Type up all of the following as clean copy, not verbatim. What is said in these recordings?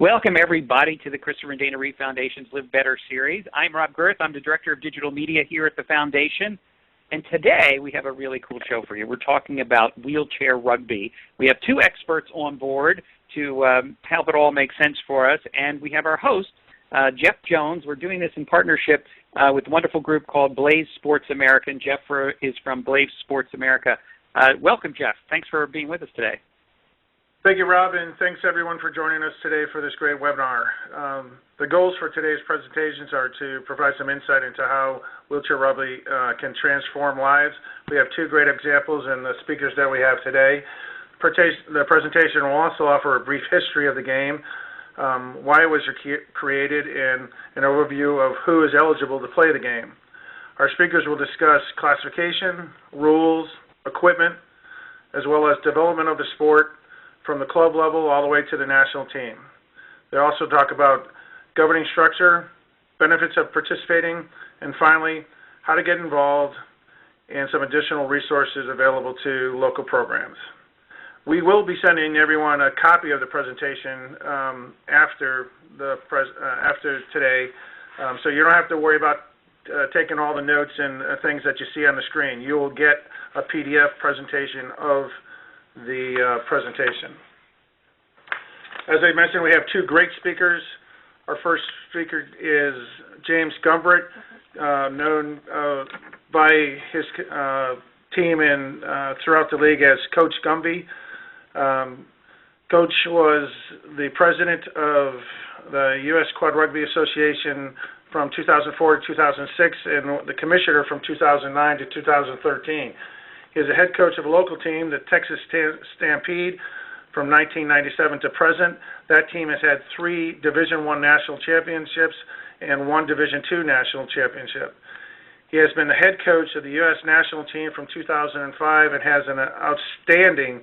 Welcome, everybody, to the Christopher and Dana Reeve Foundation's Live Better series. I'm Rob Girth. I'm the Director of Digital Media here at the Foundation. And today we have a really cool show for you. We're talking about wheelchair rugby. We have two experts on board to help it all make sense for us. And we have our host, Jeff Jones. We're doing this in partnership with a wonderful group called Blaze Sports America. And Jeff is from Blaze Sports America. Welcome, Jeff. Thanks for being with us today. Thank you, Rob, and thanks everyone for joining us today for this great webinar. The goals for today's presentations are to provide some insight into how wheelchair rugby can transform lives. We have two great examples in the speakers that we have today. The presentation will also offer a brief history of the game, why it was created, and an overview of who is eligible to play the game. Our speakers will discuss classification, rules, equipment, as well as development of the sport, from the club level all the way to the national team. They'll also talk about governing structure, benefits of participating, and finally, how to get involved and some additional resources available to local programs. We will be sending everyone a copy of the presentation after today, so you don't have to worry about taking all the notes and things that you see on the screen. You will get a PDF presentation of the presentation. As I mentioned, we have two great speakers. Our first speaker is James Gumbert, known by his team and throughout the league as Coach Gumby. Coach was the president of the U.S. Quad Rugby Association from 2004 to 2006 and the commissioner from 2009 to 2013. He is a head coach of a local team, the Texas Stampede, from 1997 to present. That team has had 3 Division I national championships and 1 Division II national championship. He has been the head coach of the U.S. national team from 2005 and has an outstanding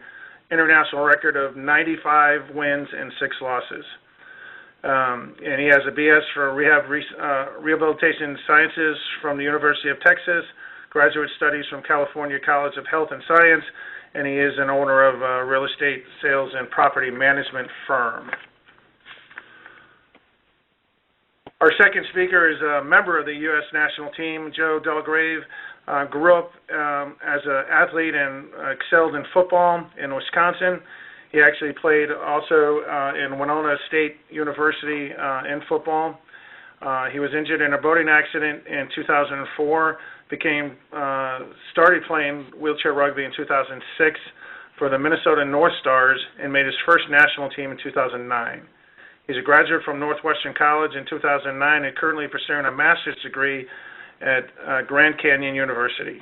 international record of 95 wins and 6 losses. And he has a BS for Rehabilitation Sciences from the University of Texas, graduate studies from California College of Health and Science, and he is an owner of a real estate sales and property management firm. Our second speaker is a member of the U.S. national team, Joe Delagrave. Grew up as an athlete and excelled in football in Wisconsin. He actually played also in Winona State University in football. He was injured in a boating accident in 2004, started playing wheelchair rugby in 2006 for the Minnesota North Stars and made his first national team in 2009. He's a graduate from Northwestern College in 2009 and currently pursuing a master's degree at Grand Canyon University.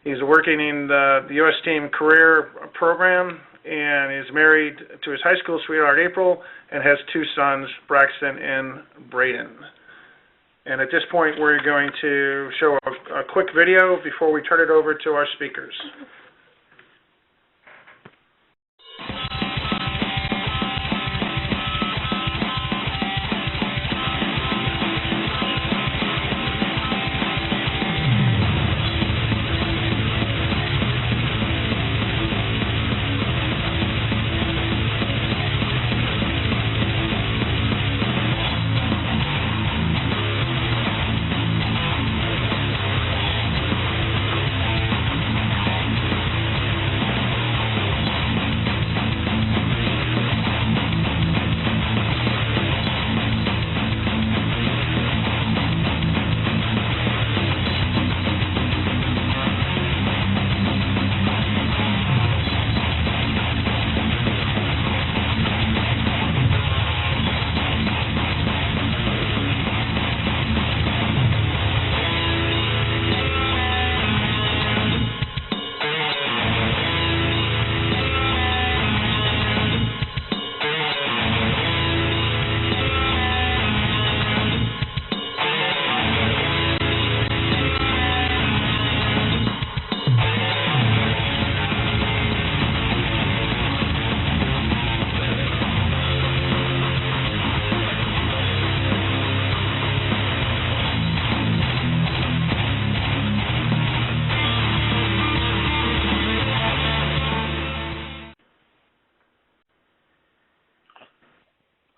He's working in the U.S. Team Career Program and is married to his high school sweetheart, April, and has 2 sons, Braxton and Braden. And at this point, we're going to show a quick video before we turn it over to our speakers.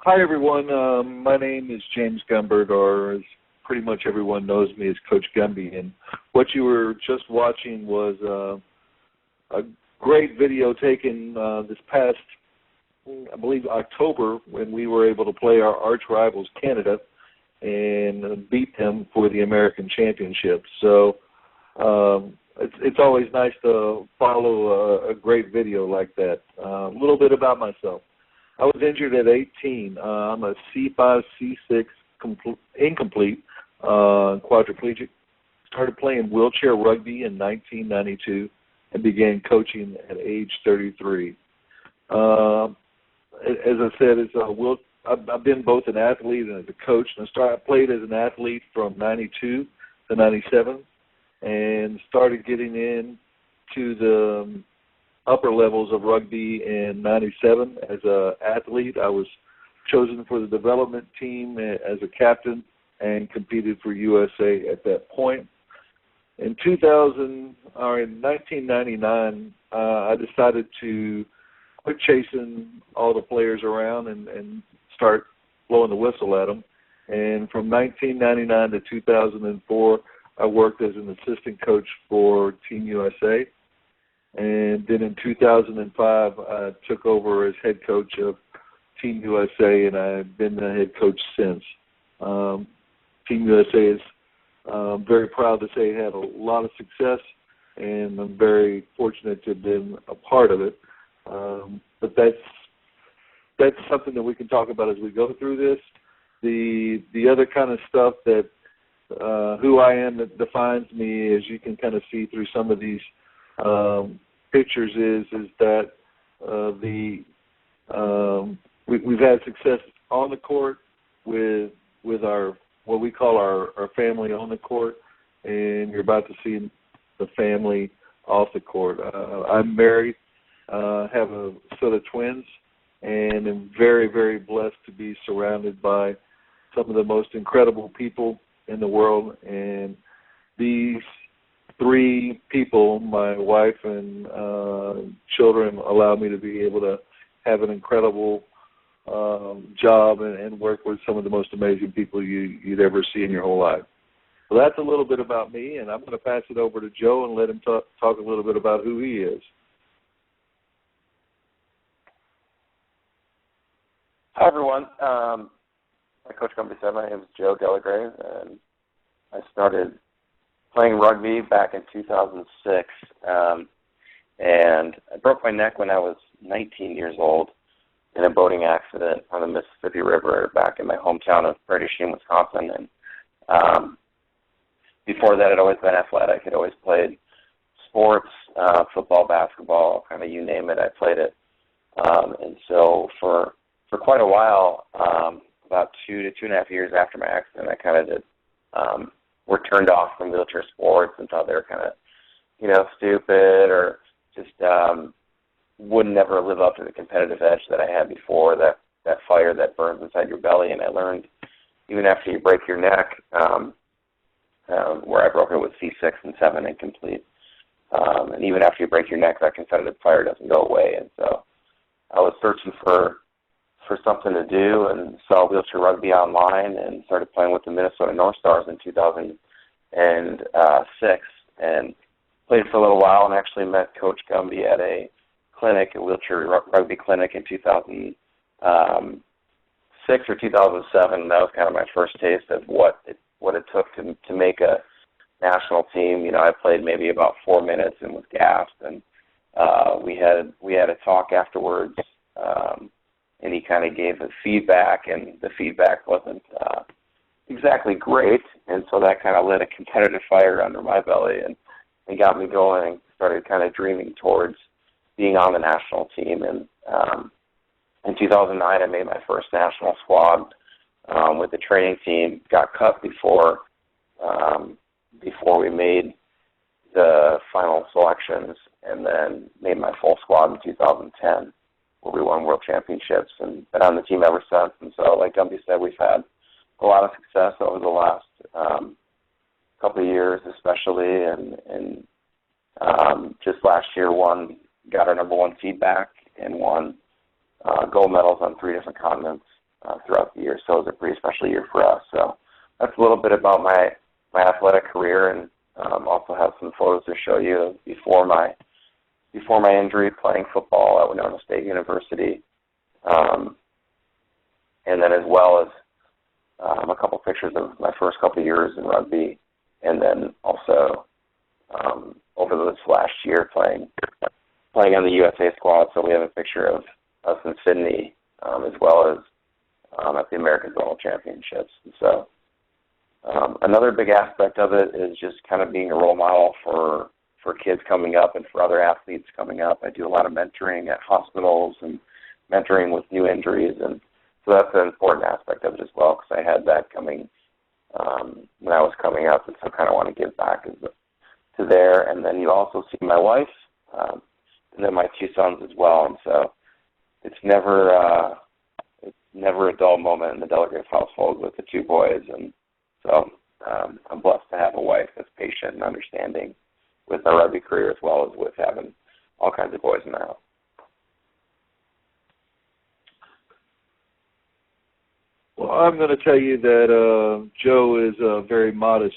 Hi, everyone. My name is James Gumbert, or as pretty much everyone knows me as Coach Gumby. And what you were just watching was a great video taken this past, I believe, October, when we were able to play our arch rivals, Canada, and beat them for the American Championship. So it's always nice to follow a great video like that. A little bit about myself. I was injured at 18. I'm a C5, C6 incomplete quadriplegic. Started playing wheelchair rugby in 1992 and began coaching at age 33. As I said, I've been both an athlete and as a coach. And I played as an athlete from 92 to 97 and started getting into the upper levels of rugby in 97 as an athlete. I was chosen for the development team as a captain and competed for USA at that point. In 1999, I decided to quit chasing all the players around and start blowing the whistle at them. And from 1999 to 2004, I worked as an assistant coach for Team USA. And then in 2005, I took over as head coach of Team USA, and I've been the head coach since. Team USA is very proud to say it had a lot of success, and I'm very fortunate to have been a part of it. But that's something that we can talk about as we go through this. The other kind of stuff that who I am that defines me, as you can kind of see through some of these pictures, is that we've had success on the court with our what we call our family on the court, and you're about to see the family off the court. I'm married, have a set of twins, and am very, very blessed to be surrounded by some of the most incredible people in the world. And these three people, my wife and children, allow me to be able to have an incredible job and work with some of the most amazing people you'd ever see in your whole life. So that's a little bit about me, and I'm going to pass it over to Joe and let him talk a little bit about who he is. Hi, everyone. Like Coach Gumbert said, my name is Joe Delagrave, and I started playing rugby back in 2006, and I broke my neck when I was 19 years old in a boating accident on the Mississippi River back in my hometown of Prairie du Chien, Wisconsin. And before that, I'd always been athletic. I'd always played sports, football, basketball, kind of you name it, I played it. And so for quite a while, about 2 to 2.5 years after my accident, I kind of did, were turned off from wheelchair sports and thought they were kind of, stupid, or just would never live up to the competitive edge that I had before, that fire that burns inside your belly. And I learned even after you break your neck, where I broke it with C6 and 7 incomplete, and even after you break your neck, that competitive fire doesn't go away. And so I was searching for something to do and saw wheelchair rugby online and started playing with the Minnesota North Stars in 2006 and played for a little while, and actually met Coach Gumby at a clinic, a wheelchair rugby clinic in 2006 or 2007. That was kind of my first taste of what it took to make a national team. I played maybe about 4 minutes and was gassed, and we had a talk afterwards, and he kind of gave the feedback, and the feedback wasn't exactly great, and so that kind of lit a competitive fire under my belly and got me going. Started kind of dreaming towards being on the national team, and in 2009 I made my first national squad with the training team. Got cut before we made the final selections, and then made my full squad in 2010, where we won world championships, and been on the team ever since. And so, like Gumby said, we've had a lot of success over the last couple of years, especially, and just last year got our #1 seed back and won gold medals on 3 different continents throughout the year. So it was a pretty special year for us. So that's a little bit about my athletic career, and also have some photos to show you before my injury, playing football at Winona State University, and then as well as a couple pictures of my first couple of years in rugby, and then also over this last year playing on the USA squad. So we have a picture of us in Sydney, as well as at the American Zonal Championships. And so another big aspect of it is just kind of being a role model for kids coming up and for other athletes coming up. I do a lot of mentoring at hospitals and mentoring with new injuries, and so that's an important aspect of it as well, because I had that coming when I was coming up, and so kind of want to give back to there. And then you also see my wife, and then my two sons as well. And so it's never a dull moment in the Delagrave household with the two boys. And so I'm blessed to have a wife that's patient and understanding with my rugby career, as well as with having all kinds of boys in the house. Well, I'm going to tell you that Joe is very modest.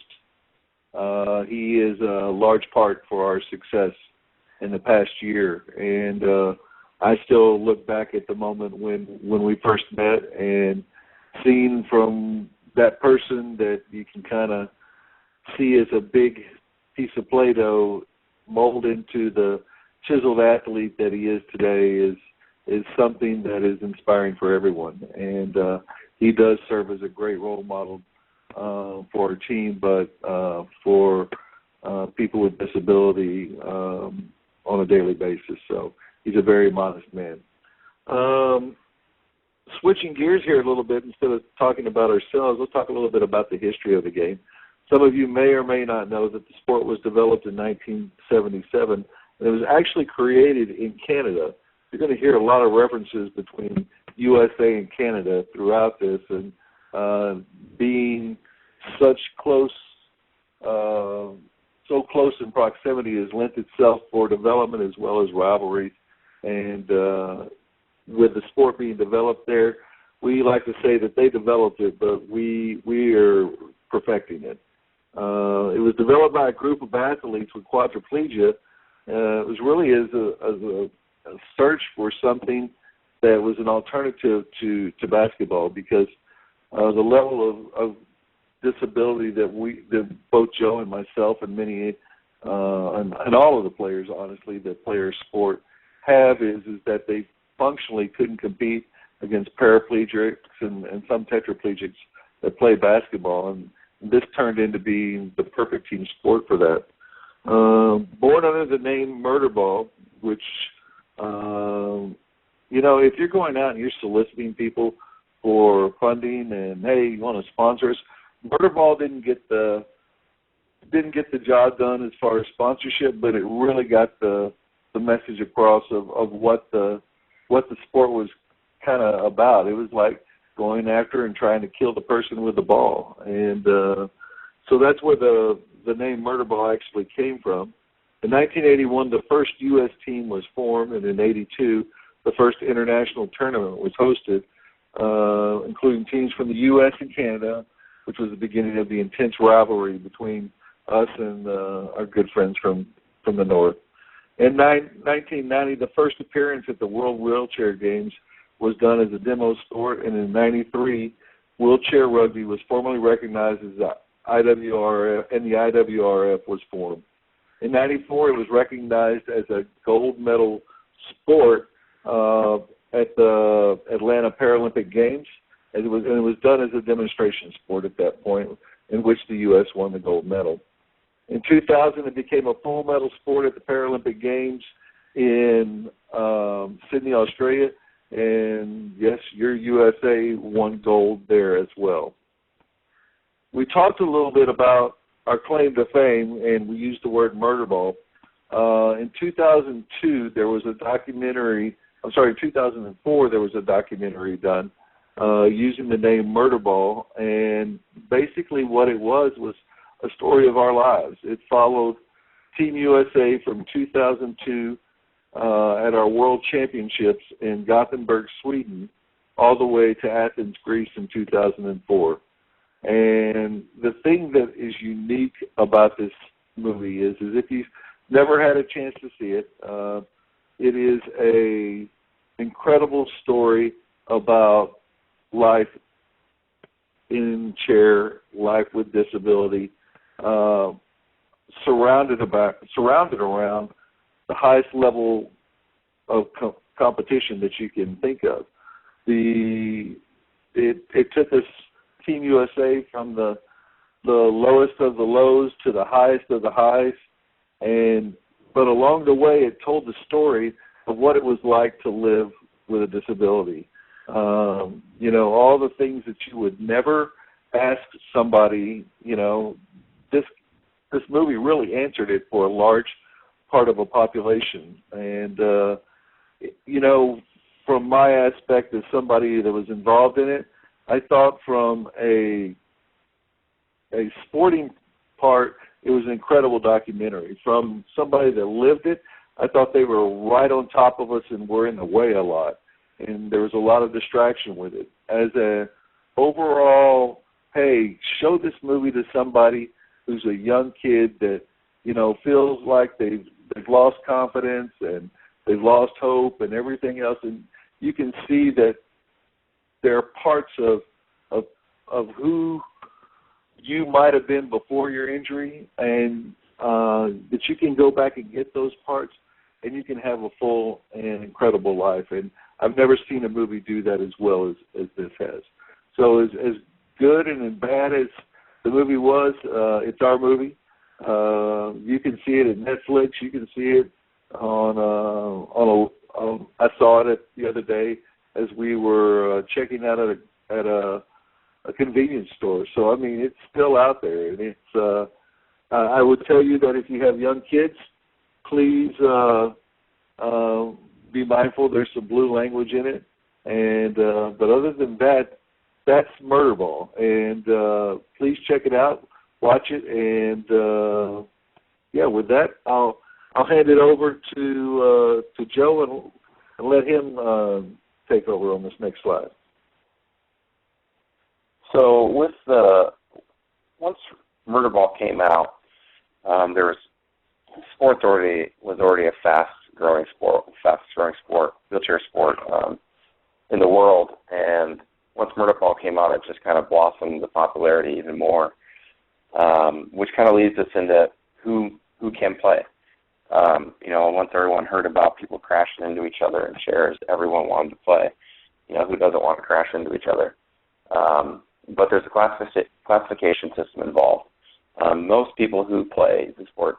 He is a large part for our success in the past year, and I still look back at the moment when we first met, and seeing from that person that you can kind of see as a big piece of Play-Doh mold into the chiseled athlete that he is today is something that is inspiring for everyone. And he does serve as a great role model for our team, but for people with disability on a daily basis. So he's a very modest man. Switching gears here a little bit, instead of talking about ourselves, let's talk a little bit about the history of the game. Some of you may or may not know that the sport was developed in 1977, and it was actually created in Canada. You're going to hear a lot of references between USA and Canada throughout this, and being such close, so close in proximity has lent itself for development as well as rivalry. And with the sport being developed there, we like to say that they developed it, but we are perfecting it. It was developed by a group of athletes with quadriplegia. It was really as a search for something that was an alternative to basketball, because the level of disability that both Joe and myself and many and all of the players, honestly, that play our sport have is that they functionally couldn't compete against paraplegics and some tetraplegics that play basketball, and this turned into being the perfect team sport for that. Born under the name Murderball, which if you're going out and you're soliciting people for funding and, hey, you want to sponsor us, Murderball didn't get the job done as far as sponsorship, but it really got the message across of what the sport was kind of about. It was like going after and trying to kill the person with the ball, and so that's where the name Murderball actually came from. In 1981, the first U.S. team was formed, and in 82, the first international tournament was hosted, including teams from the U.S. and Canada, which was the beginning of the intense rivalry between us and our good friends from the north. In 1990, the first appearance at the World Wheelchair Games was done as a demo sport, and in 93, wheelchair rugby was formally recognized as the IWRF, and the IWRF was formed. In 94, it was recognized as a gold medal sport at the Atlanta Paralympic Games, and it was done as a demonstration sport at that point, in which the U.S. won the gold medal. In 2000, it became a full medal sport at the Paralympic Games in Sydney, Australia, and yes, your USA won gold there as well. We talked a little bit about our claim to fame, and we used the word Murderball. In 2002, there was a documentary. I'm sorry, in 2004, there was a documentary done using the name Murderball, and basically what it was a story of our lives. It followed Team USA from 2002 at our World Championships in Gothenburg, Sweden, all the way to Athens, Greece in 2004. And the thing that is unique about this movie is if you've never had a chance to see it, it is a incredible story about life in chair, life with disability, surrounded around the highest level of competition that you can think of. It took us Team USA from the lowest of the lows to the highest of the highs, but along the way it told the story of what it was like to live with a disability. All the things that you would never ask somebody. This movie really answered it for a large part of a population. And, from my aspect as somebody that was involved in it, I thought from a sporting part, it was an incredible documentary. From somebody that lived it, I thought they were right on top of us and were in the way a lot. And there was a lot of distraction with it. As a overall, hey, show this movie to somebody who's a young kid that, feels like they've lost confidence and they've lost hope and everything else. And you can see that there are parts of who you might have been before your injury, and that you can go back and get those parts, and you can have a full and incredible life. And I've never seen a movie do that as well as this has. So as good and as bad as the movie was, it's our movie. You can see it at Netflix. You can see it on I saw it the other day as we were checking out at a convenience store. So it's still out there, and it's. I would tell you that if you have young kids, please be mindful. There's some blue language in it, and but other than that, that's Murderball, and please check it out, watch it, and with that, I'll hand it over to Joe and let him take over on this next slide. So once Murderball came out, sports was already a fast-growing sport, wheelchair sport in the world, and once Murderball came out, it just kind of blossomed the popularity even more, which kind of leads us into who can play. Once everyone heard about people crashing into each other in chairs, everyone wanted to play. Who doesn't want to crash into each other? But there's a classification system involved. Most people who play the sport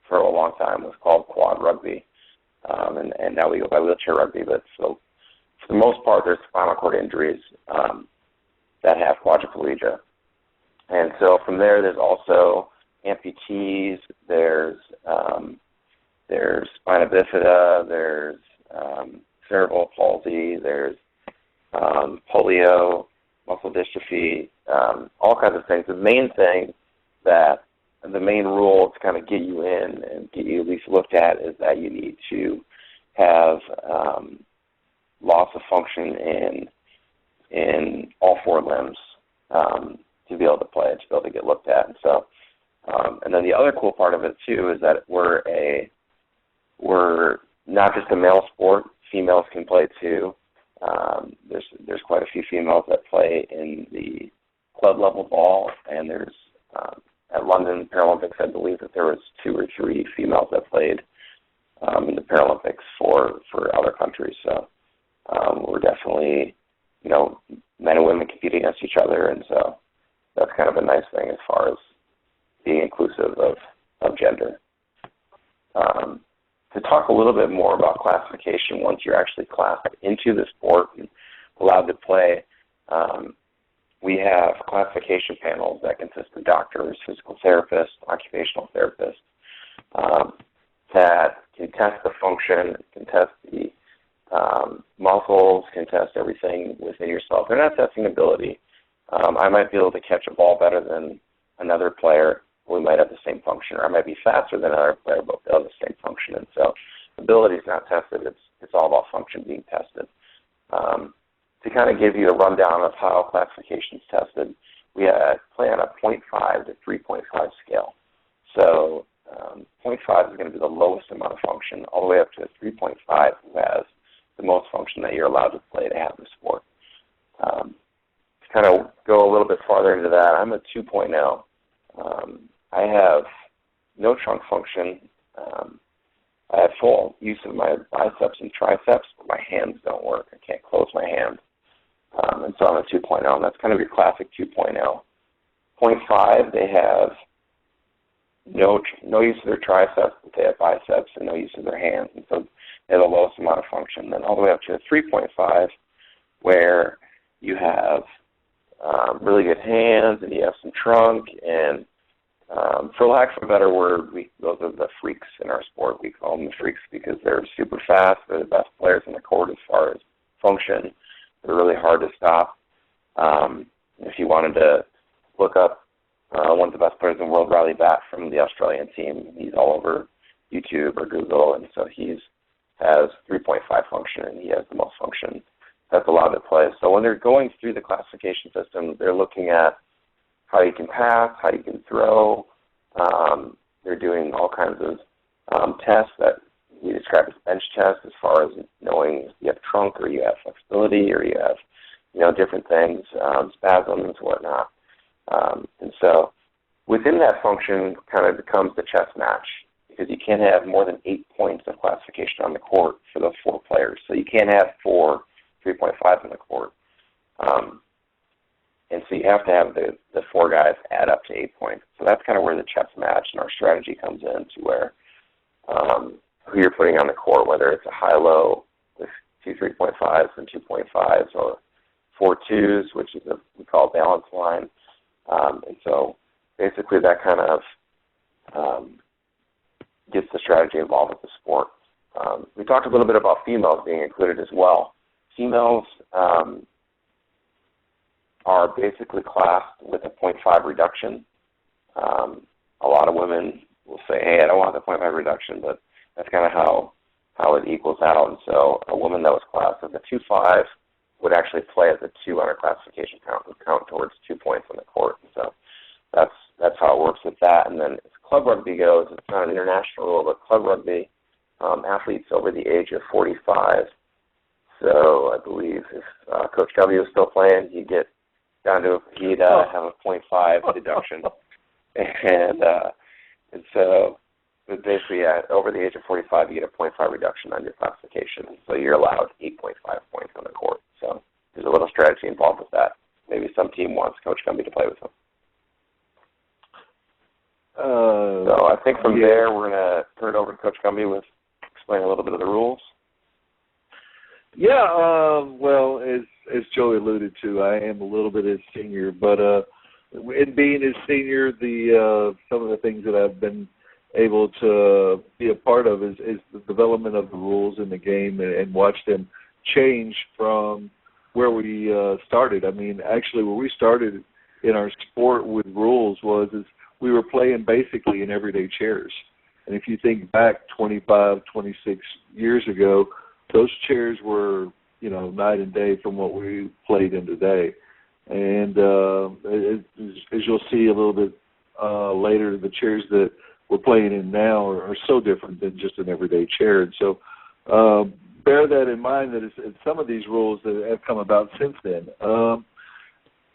for a long time was called quad rugby, and now we go by wheelchair rugby. But so for the most part, there's spinal cord injuries that have quadriplegia, and so from there, there's also amputees. There's spina bifida. There's cerebral palsy. There's polio, muscle dystrophy, all kinds of things. The main rule to kind of get you in and get you at least looked at is that you need to have loss of function in all four limbs to be able to play, to be able to get looked at. And so, and then the other cool part of it too is that we're not just a male sport. Females can play too. There's quite a few females that play in the club level ball, and there's at London Paralympics, I believe that there was 2 or 3 females that played in the Paralympics for other countries. So we're definitely, men and women competing against each other, and so that's kind of a nice thing as far as being inclusive of gender. To talk a little bit more about classification, once you're actually classed into the sport and allowed to play, we have classification panels that consist of doctors, physical therapists, occupational therapists, that can test the function, can test the muscles, can test everything within yourself. They're not testing ability. I might be able to catch a ball better than another player. We might have the same function, or I might be faster than another player, but they'll have the same function. And so ability is not tested. It's all about function being tested. To kind of give you a rundown of how classification is tested, we play on a 0.5 to 3.5 scale. So 0.5 is going to be the lowest amount of function, all the way up to 3.5, who has the most function that you're allowed to play to have the sport. To kind of go a little bit farther into that, I'm a 2.0. I have no trunk function. I have full use of my biceps and triceps, but my hands don't work. I can't close my hand. And so I'm a 2.0, and that's kind of your classic 2.0. 0.5, they have no use of their triceps, but they have biceps, and no use of their hands, and so they have the lowest amount of function. Then all the way up to a 3.5, where you have really good hands, and you have some trunk, and for lack of a better word, those are the freaks in our sport. We call them the freaks because they're super fast. They're the best players on the court as far as function. They're really hard to stop. If you wanted to look up one of the best players in the world, Riley Batt from the Australian team, he's all over YouTube or Google, and so he has 3.5 function, and he has the most function that's allowed to play. So when they're going through the classification system, they're looking at how you can pass, how you can throw. They're doing all kinds of tests that we describe as bench tests, as far as knowing if you have trunk or you have flexibility or you have, different things, spasms, whatnot. And so within that function kind of becomes the chess match, because you can't have more than 8 points of classification on the court for those 4 players. So you can't have 4 3.5 on the court. And so you have to have the 4 guys add up to 8 points. So that's kind of where the chess match and our strategy comes in, to where who you're putting on the court, whether it's a high-low with 2 3.5s and 2.5s, or 4 2s, which is we call a balance line. And so basically that kind of gets the strategy involved with the sport. We talked a little bit about females being included as well. Females are basically classed with a 0.5 reduction. A lot of women will say, hey, I don't want the 0.5 reduction, but that's kind of how it equals out. And so a woman that was classed as a 2.5 would actually play as a 2 on her classification count, would count towards 2 points on the court. And so that's how it works with that. And then as club rugby goes, it's not an international rule, but club rugby, athletes over the age of 45. So I believe if Coach W was still playing, he'd get down to he'd have a 0.5 deduction, and so basically over the age of 45, you get a 0.5 reduction on your classification. So you're allowed 8.5 points on the court. So there's a little strategy involved with that. Maybe some team wants Coach Gumbert to play with them. So I think from there we're going to turn it over to Coach Gumbert with explaining a little bit of the rules. Yeah, well, as Joey alluded to, I am a little bit his senior, but in being his senior, some of the things that I've been able to be a part of is the development of the rules in the game and watch them change from where we started. I mean, actually, where we started in our sport with rules is we were playing basically in everyday chairs. And if you think back 25, 26 years ago, those chairs were, night and day from what we played in today. And as you'll see a little bit later, the chairs that we're playing in now are so different than just an everyday chair. And so bear that in mind, that it's some of these rules that have come about since then.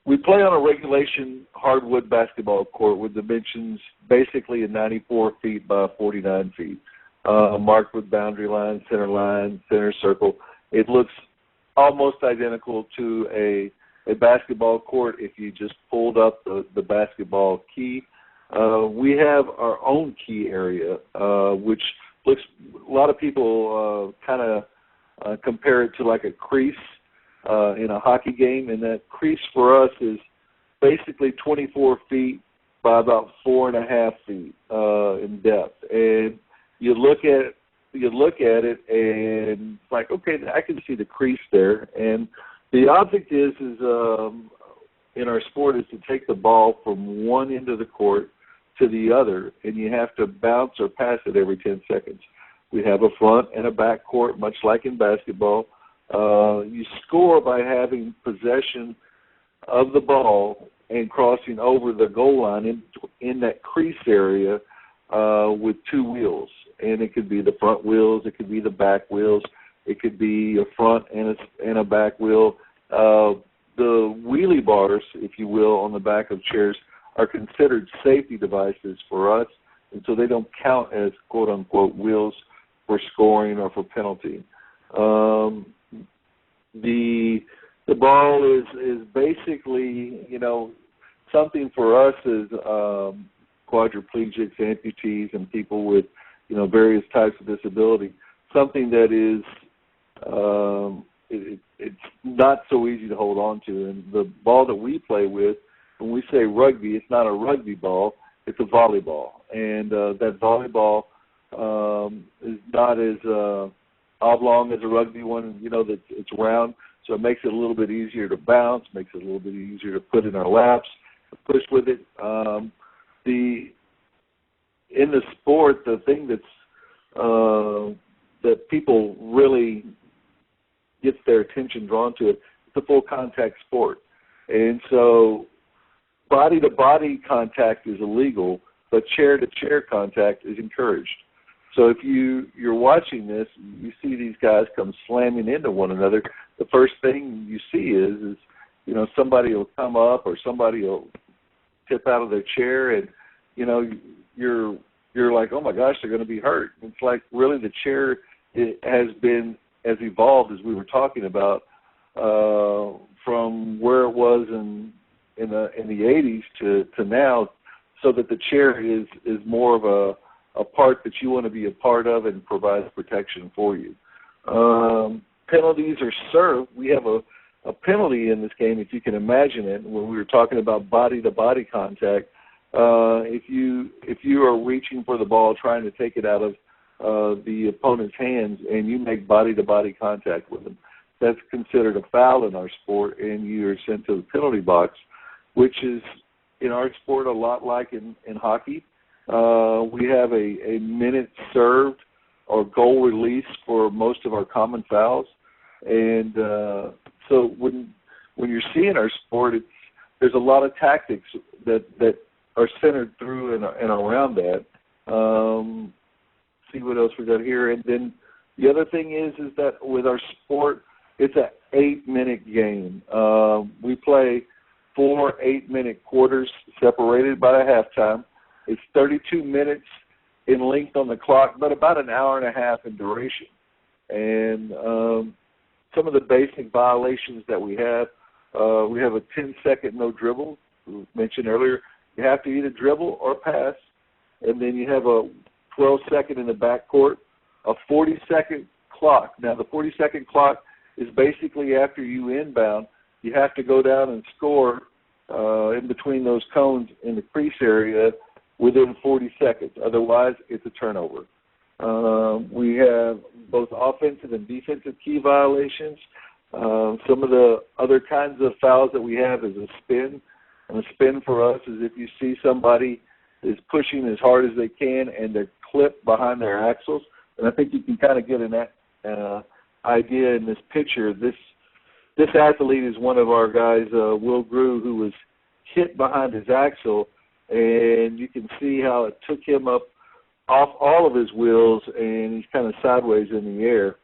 We play on a regulation hardwood basketball court with dimensions basically at 94 feet by 49 feet. Marked with boundary lines, center circle. It looks almost identical to a basketball court if you just pulled up the basketball key. We have our own key area, which looks, a lot of people kind of compare it to like a crease in a hockey game, and that crease for us is basically 24 feet by about 4.5 feet in depth. And you look at it and it's like, okay, I can see the crease there. And the object is in our sport is to take the ball from one end of the court to the other, and you have to bounce or pass it every 10 seconds. We have a front and a back court, much like in basketball. You score by having possession of the ball and crossing over the goal line in that crease area with two wheels. And it could be the front wheels, it could be the back wheels, it could be a front and a back wheel. The wheelie bars, if you will, on the back of chairs are considered safety devices for us, and so they don't count as quote-unquote wheels for scoring or for penalty. The ball is basically, something for us as quadriplegics, amputees, and people with, various types of disability, something that is it's not so easy to hold on to. And the ball that we play with, when we say rugby, it's not a rugby ball, it's a volleyball. And that volleyball is not as oblong as a rugby one, that it's round. So it makes it a little bit easier to bounce, makes it a little bit easier to put in our laps, to push with it. In the sport, the thing that people really gets their attention drawn to it, it's a full contact sport. And so body-to-body contact is illegal, but chair-to-chair contact is encouraged. So if you're watching this, you see these guys come slamming into one another, the first thing you see is somebody will come up or somebody will tip out of their chair, and you're like, oh my gosh, they're going to be hurt. It's like really the chair has evolved, as we were talking about, from where it was in the 80s to now, so that the chair is more of a part that you want to be a part of and provides protection for you. Penalties are served. We have a penalty in this game, if you can imagine it. When we were talking about body-to-body contact, if you are reaching for the ball, trying to take it out of the opponent's hands, and you make body-to-body contact with them, that's considered a foul in our sport, and you're sent to the penalty box, which is in our sport a lot like in hockey. We have a minute served or goal release for most of our common fouls. And so when you're seeing our sport, there's a lot of tactics that are centered through and around that. See what else we got here. And then the other thing is that with our sport, it's an 8-minute game. We play 4 8-minute quarters separated by a halftime. It's 32 minutes in length on the clock, but about an hour and a half in duration. And some of the basic violations that we have a 10-second no dribble, we mentioned earlier. You have to either dribble or pass. And then you have a 12-second in the backcourt, a 40-second clock. Now, the 40-second clock is basically after you inbound, you have to go down and score in between those cones in the crease area within 40 seconds. Otherwise, it's a turnover. We have both offensive and defensive key violations. Some of the other kinds of fouls that we have is a spin. And a spin for us is if you see somebody is pushing as hard as they can and they're clipped behind their axles. And I think you can kind of get an idea in this picture. This athlete is one of our guys, Will Grew, who was hit behind his axle, and you can see how it took him up off all of his wheels, and he's kind of sideways in the air.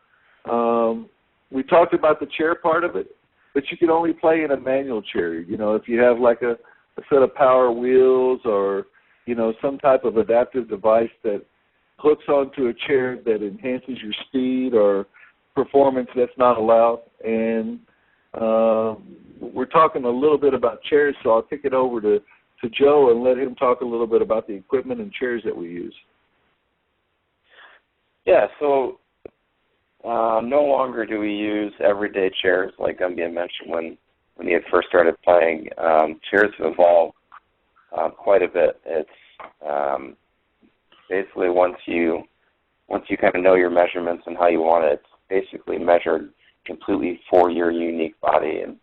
We talked about the chair part of it, but you can only play in a manual chair. If you have like a set of power wheels or, some type of adaptive device that hooks onto a chair that enhances your speed or performance, that's not allowed. And we're talking a little bit about chairs, so I'll kick it over to Joe and let him talk a little bit about the equipment and chairs that we use. Yeah, so no longer do we use everyday chairs like Gumbert mentioned when he had first started playing. Chairs have evolved quite a bit. It's basically once you kind of know your measurements and how you want it, it's basically measured completely for your unique body, and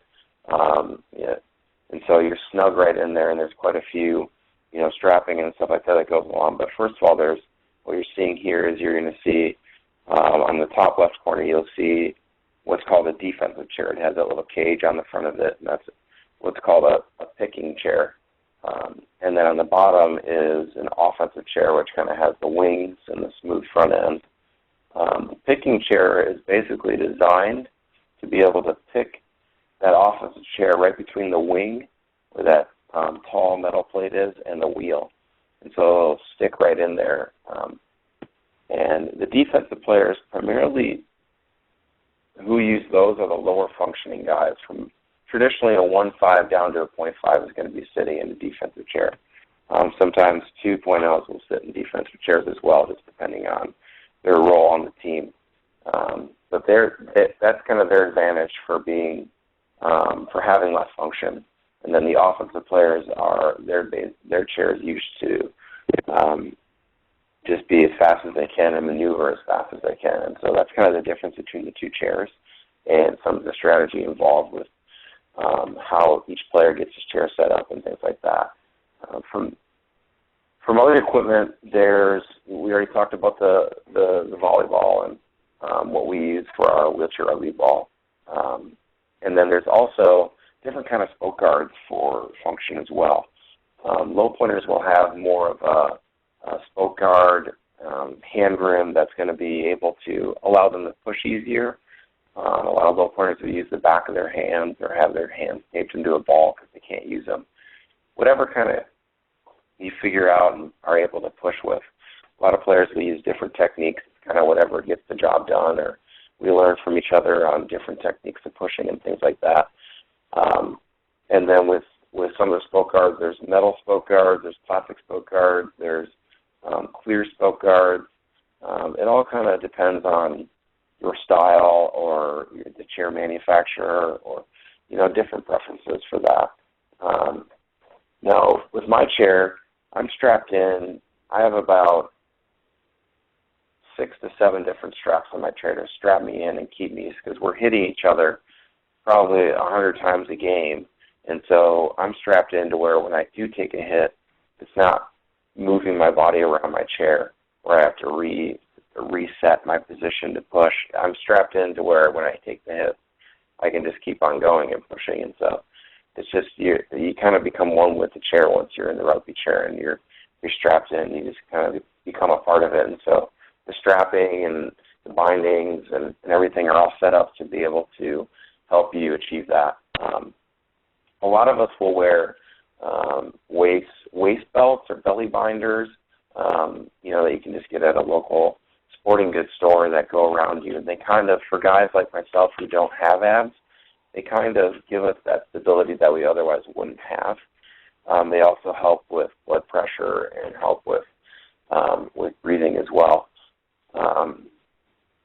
so you're snug right in there, and there's quite a few, strapping and stuff like that goes along. But first of all, what you're seeing here is you're going to see on the top left corner, you'll see what's called a defensive chair. It has a little cage on the front of it, and that's what's called a picking chair. And then on the bottom is an offensive chair, which kind of has the wings and the smooth front end. The picking chair is basically designed to be able to pick that offensive chair right between the wing, where that tall metal plate is, and the wheel. And so it'll stick right in there. And the defensive players, primarily who use those, are the lower functioning guys. From traditionally a 1.5 down to a 0.5 is going to be sitting in a defensive chair. Sometimes 2.0s will sit in defensive chairs as well, just depending on their role on the team. But that's kind of their advantage for being for having less function. And then the offensive players are their chairs used to just be as fast as they can and maneuver as fast as they can. And so that's kind of the difference between the two chairs and some of the strategy involved with how each player gets his chair set up and things like that. From other equipment, we already talked about the volleyball and what we use for our wheelchair rugby ball. And then there's also different kind of spoke guards for function as well. Low pointers will have more of a spoke guard, hand rim that's going to be able to allow them to push easier. A lot of low pointers will use the back of their hands or have their hands taped into a ball because they can't use them. Whatever kind of you figure out and are able to push with. A lot of players will use different techniques, kind of whatever gets the job done, or we learn from each other on different techniques of pushing and things like that. And then with some of the spoke guards, there's metal spoke guards, there's plastic spoke guards, there's clear spoke guards. It all kind of depends on your style or the chair manufacturer, or different preferences for that. Now, with my chair, I'm strapped in. I have about 6 to 7 different straps on my chair to strap me in and keep me, because we're hitting each other probably 100 times a game. And so I'm strapped in to where when I do take a hit, it's not moving my body around my chair where I have to reset my position to push. I'm strapped in to where when I take the hit, I can just keep on going and pushing. And so it's just you kind of become one with the chair once you're in the rugby chair and you're strapped in. You just kind of become a part of it. And so the strapping and the bindings and everything are all set up to be able to help you achieve that. A lot of us will wear waist belts or belly binders, that you can just get at a local sporting goods store that go around you. And they kind of, for guys like myself who don't have abs, they kind of give us that stability that we otherwise wouldn't have. They also help with blood pressure and help with breathing as well.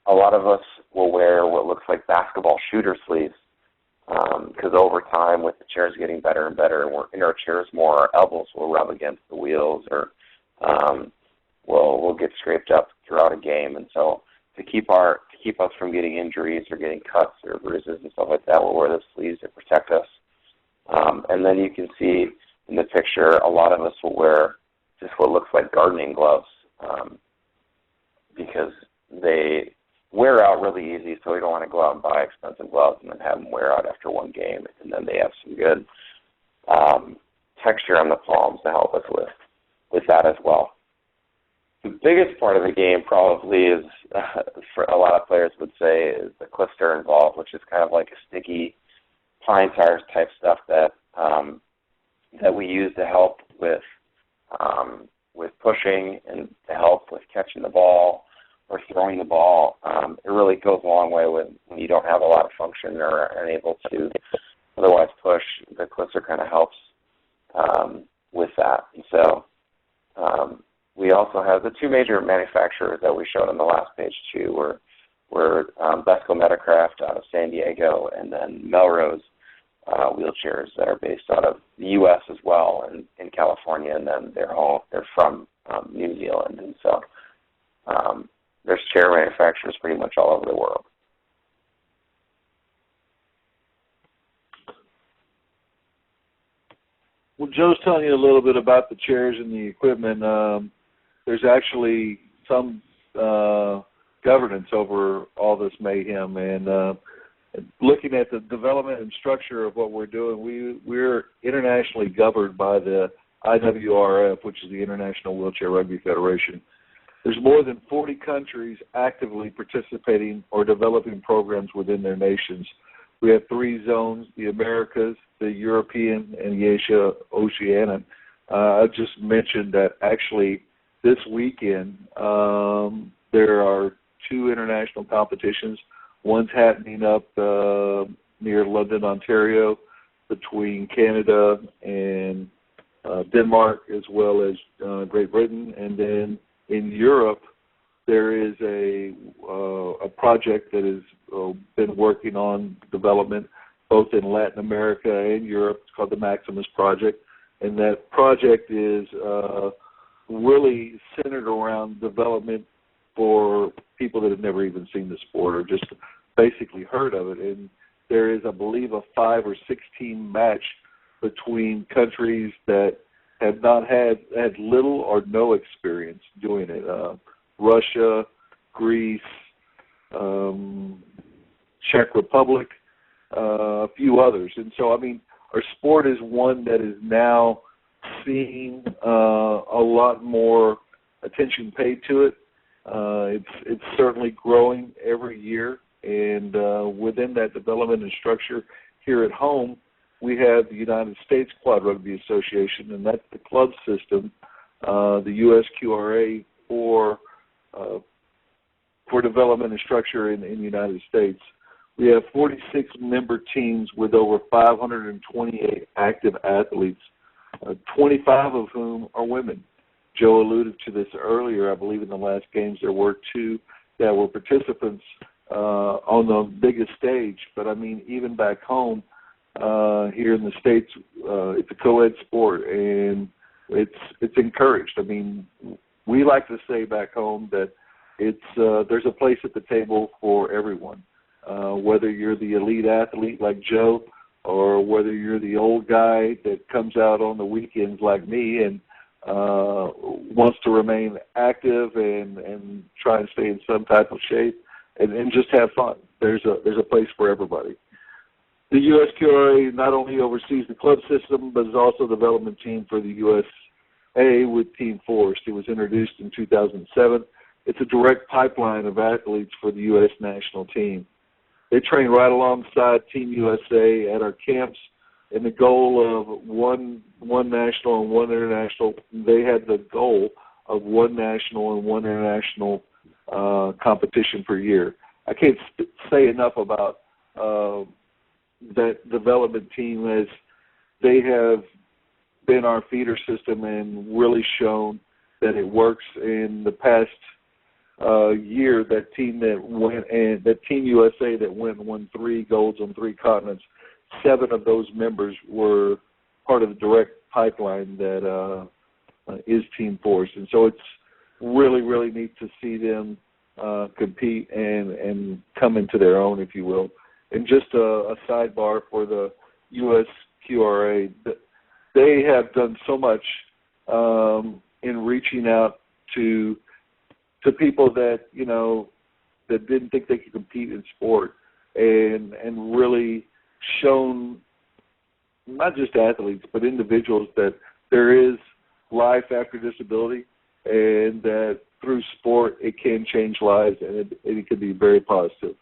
A lot of us will wear what looks like basketball shooter sleeves, because over time, with the chairs getting better and better, and we're in our chairs more, our elbows will rub against the wheels, or we'll get scraped up throughout a game. And so to keep us from getting injuries or getting cuts or bruises and stuff like that, we'll wear the sleeves to protect us. And then you can see in the picture, a lot of us will wear just what looks like gardening gloves, because they wear out really easy, so we don't want to go out and buy expensive gloves and then have them wear out after one game. And then they have some good texture on the palms to help us with that as well. The biggest part of the game probably is, for a lot of players would say, is the clister involved, which is kind of like a sticky pine tires type stuff that we use to help with pushing and to help with catching the ball or throwing the ball. It really goes a long way when you don't have a lot of function or are unable to otherwise push. The clister kind of helps with that. And so we also have the two major manufacturers that we showed on the last page too were Besco Metacraft out of San Diego, and then Melrose wheelchairs that are based out of the U.S. as well, and in California, and then they're from New Zealand. And so there's chair manufacturers pretty much all over the world. Well, Joe's telling you a little bit about the chairs and the equipment. There's actually some governance over all this mayhem, and looking at the development and structure of what we're doing, we're internationally governed by the IWRF, which is the International Wheelchair Rugby Federation. There's more than 40 countries actively participating or developing programs within their nations. We have 3 zones: the Americas, the European, and the Asia-Oceania. I just mentioned that actually this weekend there are 2 international competitions. One's happening up near London, Ontario, between Canada and Denmark, as well as Great Britain. And then in Europe, there is a project that has been working on development both in Latin America and Europe. It's called the Maximus Project. And that project is really centered around development for people that have never even seen the sport or just basically heard of it. And there is, I believe, a 5 or 6 team match between countries that have not had little or no experience doing it. Russia, Greece, Czech Republic, a few others. And so, I mean, our sport is one that is now seeing a lot more attention paid to it. It's certainly growing every year, and within that development and structure here at home, we have the United States Quad Rugby Association, and that's the club system, the USQRA for development and structure in the United States. We have 46 member teams with over 528 active athletes, 25 of whom are women. Joe alluded to this earlier. I believe in the last games there were 2 that were participants on the biggest stage. But, I mean, even back home here in the States, it's a co-ed sport, and it's encouraged. I mean, we like to say back home that there's a place at the table for everyone, whether you're the elite athlete like Joe or whether you're the old guy that comes out on the weekends like me and wants to remain active and try and stay in some type of shape and just have fun. There's a place for everybody. The USQRA not only oversees the club system, but is also the development team for the USA with Team Forest. It was introduced in 2007. It's a direct pipeline of athletes for the U.S. national team. They train right alongside Team USA at our camps, and the goal of one national and one international. They had the goal of one national and one international competition per year. I can't say enough about that development team, as they have been our feeder system and really shown that it works. In the past year, that team that Team USA that went and won 3 golds on 3 continents, 7 of those members were part of the direct pipeline that is Team Force. And so it's really, really neat to see them compete and come into their own, if you will. And just a sidebar for the USQRA, they have done so much in reaching out to people that, you know, that didn't think they could compete in sport, and really shown not just athletes but individuals that there is life after disability, and that through sport it can change lives, and it can be very positive.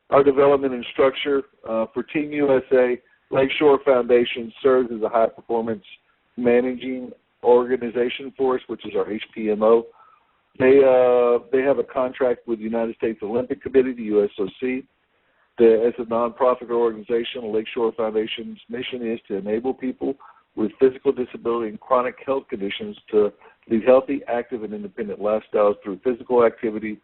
Our development and structure for Team USA, Lakeshore Foundation serves as a high-performance managing organization for us, which is our HPMO. They have a contract with the United States Olympic Committee, the USOC. As a nonprofit organization, Lakeshore Foundation's mission is to enable people with physical disability and chronic health conditions to lead healthy, active, and independent lifestyles through physical activity,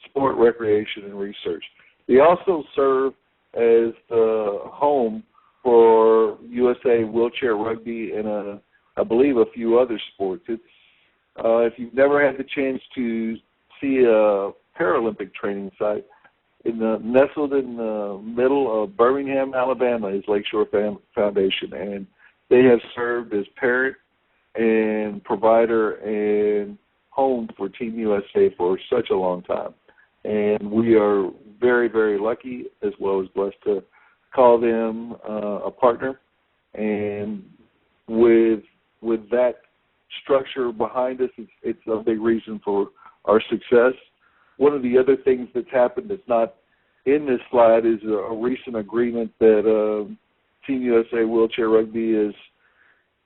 sport, recreation, and research. They also serve as the home for USA Wheelchair Rugby and I believe a few other sports. It's if you've never had the chance to see a Paralympic training site, nestled in the middle of Birmingham, Alabama, is Lakeshore Foundation, and they have served as parent and provider and home for Team USA for such a long time. and we are very, very lucky as well as blessed to call them a partner. And with that structure behind us, it's a big reason for our success. One of the other things that's happened that's not in this slide is a recent agreement that Team USA Wheelchair Rugby is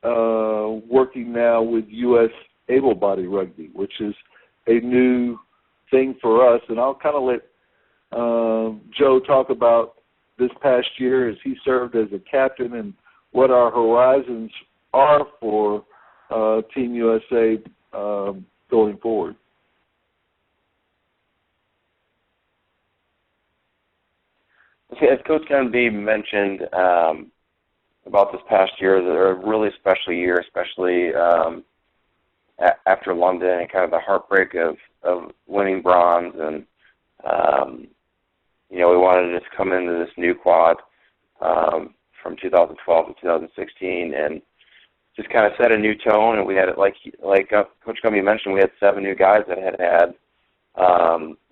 working now with U.S. Able-Body Rugby, which is a new thing for us. And I'll kind of let Joe talk about this past year as he served as a captain and what our horizons are for Team USA going forward. Okay, as Coach Gumbert mentioned about this past year, a really special year, especially after London and kind of the heartbreak of winning bronze. And, we wanted to just come into this new quad from 2012 to 2016 and just kind of set a new tone. And we had, like Coach Gumbert mentioned, we had 7 new guys that had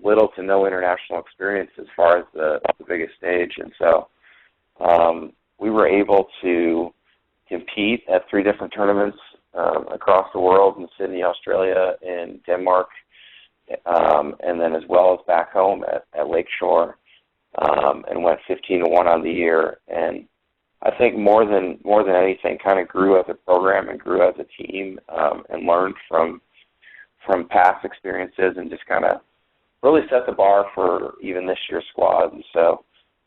little to no international experience as far as the biggest stage. And so we were able to compete at 3 different tournaments across the world, in Sydney, Australia, in Denmark, and then as well as back home at Lakeshore, and went 15-1 on the year. And I think more than anything, kind of grew as a program and grew as a team, and learned from past experiences and just kind of really set the bar for even this year's squad. And so,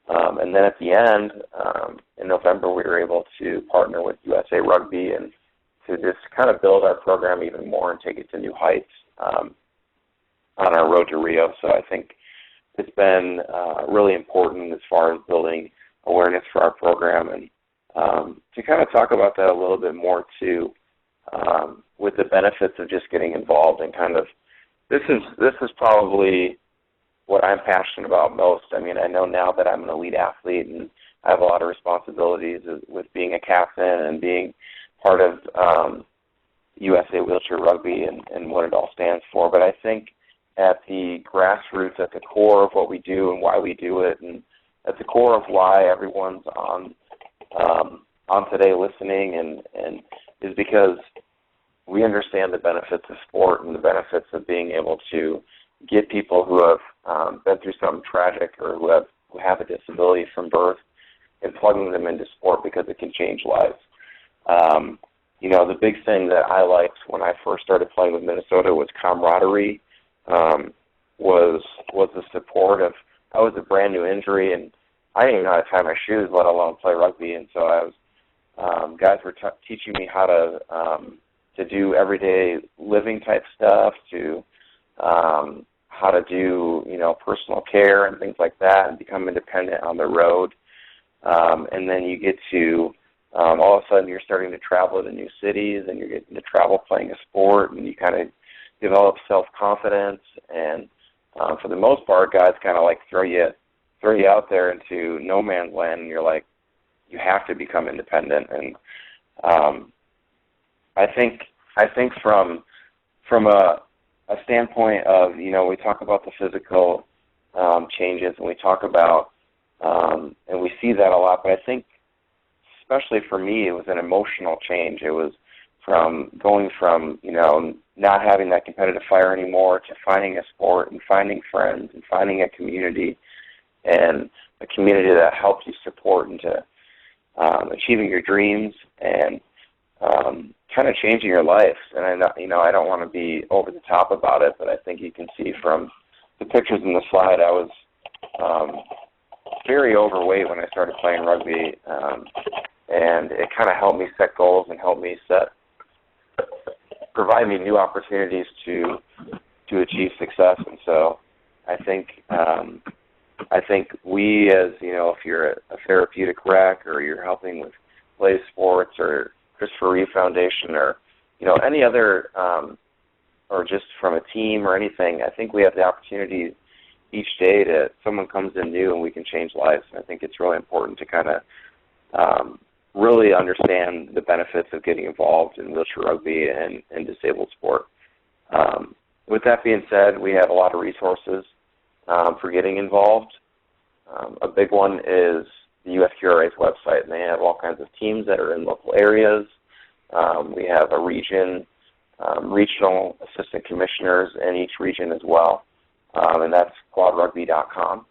and then at the end, in November, we were able to partner with USA Rugby and to just kind of build our program even more and take it to new heights on our road to Rio. So I think it's been really important as far as building awareness for our program, and to kind of talk about that a little bit more too, with the benefits of just getting involved and kind of, this is probably what I'm passionate about most. I mean, I know now that I'm an elite athlete and I have a lot of responsibilities with being a captain and being part of USA Wheelchair Rugby and what it all stands for. But I think at the grassroots, at the core of what we do and why we do it, and at the core of why everyone's on today listening, and is because we understand the benefits of sport and the benefits of being able to get people who have been through something tragic or who have a disability from birth and plugging them into sport because it can change lives. The big thing that I liked when I first started playing with Minnesota was camaraderie, was the support of, I was a brand new injury and I didn't even know how to tie my shoes, let alone play rugby. And so I was, guys were teaching me how to do everyday living type stuff, to how to do, personal care and things like that, and become independent on the road. And then you get to, all of a sudden you're starting to travel to new cities and you're getting to travel playing a sport, and you kind of develop self-confidence. And for the most part, guys kind of like throw you out there into no man's land, and you're like, you have to become independent. And I think from a standpoint of, we talk about the physical changes, and we talk about, and we see that a lot, but I think especially for me, it was an emotional change. It was from going from, not having that competitive fire anymore to finding a sport and finding friends and finding a community, and a community that helps you support into achieving your dreams and kind of changing your life. And I don't want to be over the top about it, but I think you can see from the pictures in the slide, I was very overweight when I started playing rugby, and it kind of helped me set goals and helped me provide me new opportunities to achieve success. And so I think we, as if you're a therapeutic rec, or you're helping with play sports, or Christopher Reeve Foundation, or any other, or just from a team or anything, I think we have the opportunity each day to, someone comes in new and we can change lives. And I think it's really important to kind of really understand the benefits of getting involved in wheelchair rugby and disabled sport. With that being said, we have a lot of resources for getting involved. A big one is the USQRA's website, and they have all kinds of teams that are in local areas. We have a regional assistant commissioners in each region as well, and that's quadrugby.com.